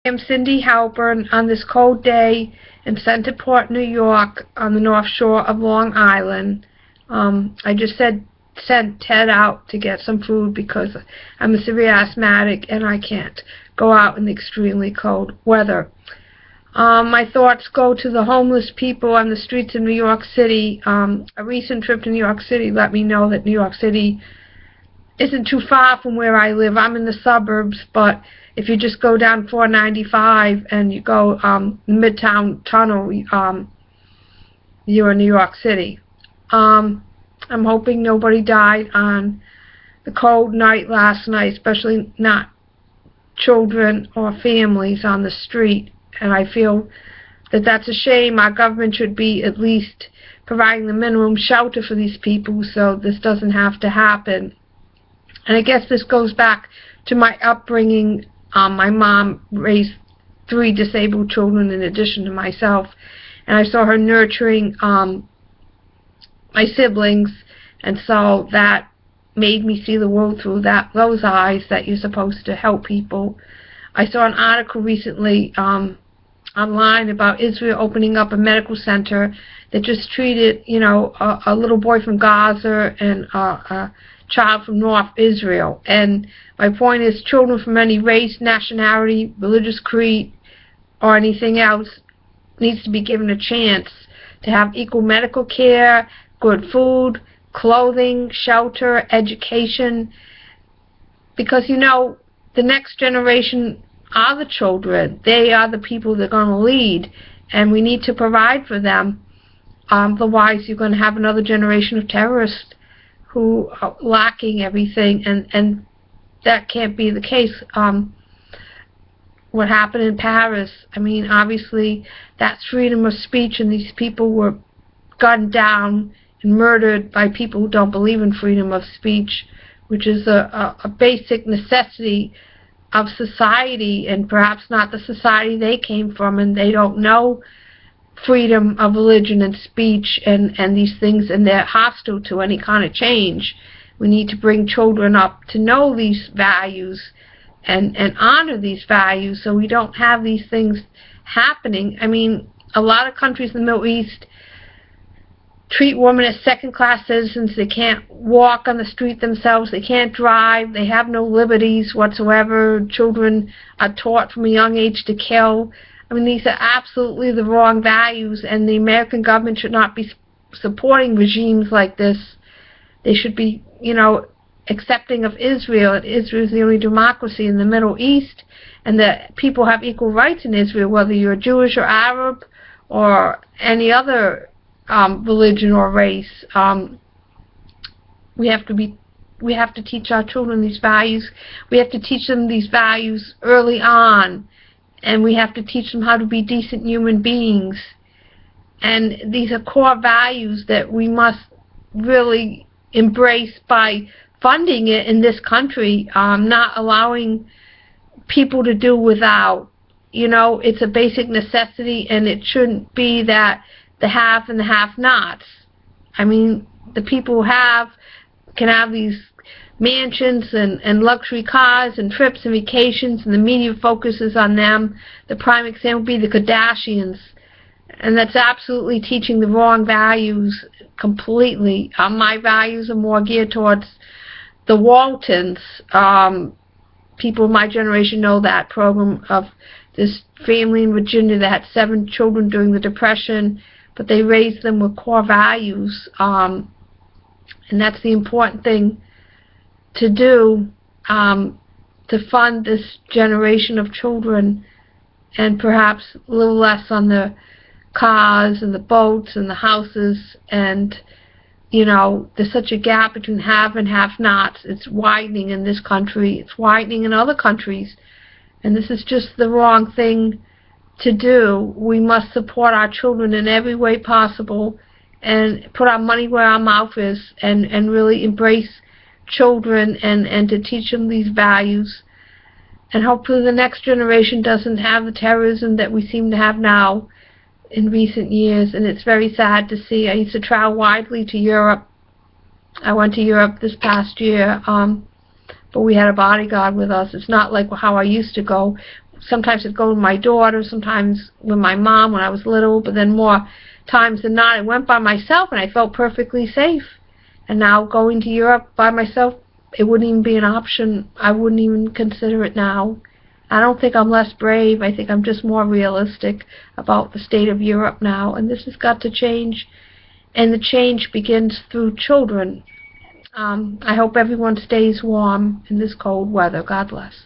I'm Cindy Halpern on this cold day in Centerport, New York, on the North Shore of Long Island. I just sent Ted out to get some food because I'm a severe asthmatic and I can't go out in the extremely cold weather. My thoughts go to the homeless people on the streets of New York City. A recent trip to New York City let me know that New York City isn't too far from where I live. I'm in the suburbs, but if you just go down 495 and you go Midtown Tunnel, you're in New York City. I'm hoping nobody died on the cold night last night, especially not children or families on the street. And I feel that that's a shame. Our government should be at least providing the minimum shelter for these people so this doesn't have to happen. And I guess this goes back to my upbringing. My mom raised 3 disabled children in addition to myself, and I saw her nurturing my siblings, and so that made me see the world through those eyes, that you're supposed to help people. I saw an article recently online about Israel opening up a medical center that just treated, a little boy from Gaza and a child from North Israel. And my point is, children from any race, nationality, religious creed, or anything else needs to be given a chance to have equal medical care, good food, clothing, shelter, education, because the next generation are the children. They are the people that are going to lead, and we need to provide for them. Otherwise, you're going to have another generation of terrorists who are lacking everything, and that can't be the case. What happened in Paris, obviously that's freedom of speech, and these people were gunned down and murdered by people who don't believe in freedom of speech, which is a basic necessity of society, and perhaps not the society they came from, and they don't know freedom of religion and speech and these things, and they're hostile to any kind of change. We need to bring children up to know these values and honor these values so we don't have these things happening. A lot of countries in the Middle East treat women as second-class citizens. They can't walk on the street themselves. They can't drive. They have no liberties whatsoever. Children are taught from a young age to kill. These are absolutely the wrong values, and the American government should not be supporting regimes like this. They should be, accepting of Israel, and Israel is the only democracy in the Middle East, and that people have equal rights in Israel, whether you're Jewish or Arab or any other religion or race. We have to teach our children these values. We have to teach them these values early on, and we have to teach them how to be decent human beings. And these are core values that we must really embrace by funding it in this country, not allowing people to do without. It's a basic necessity, and it shouldn't be that the have and the have-nots. The people who can have these mansions and luxury cars and trips and vacations, and the media focuses on them. The prime example would be the Kardashians, and that's absolutely teaching the wrong values completely. My values are more geared towards the Waltons. People of my generation know that program of this family in Virginia that had 7 children during the Depression, but they raised them with core values, and that's the important thing to do, to fund this generation of children, and perhaps a little less on the cars and the boats and the houses. And there's such a gap between have and have-nots. It's widening in this country. It's widening in other countries, and this is just the wrong thing to do. We must support our children in every way possible and put our money where our mouth is, and really embrace children and to teach them these values. And hopefully the next generation doesn't have the terrorism that we seem to have now in recent years. And it's very sad to see. I used to travel widely to Europe. I went to Europe this past year, but we had a bodyguard with us. It's not like how I used to go. sometimes I'd go with my daughter, sometimes with my mom when I was little, but then more times than not I went by myself and I felt perfectly safe. And now going to Europe by myself, it wouldn't even be an option. I wouldn't even consider it now. I don't think I'm less brave. I think I'm just more realistic about the state of Europe now, and this has got to change, and the change begins through children. I hope everyone stays warm in this cold weather. God bless.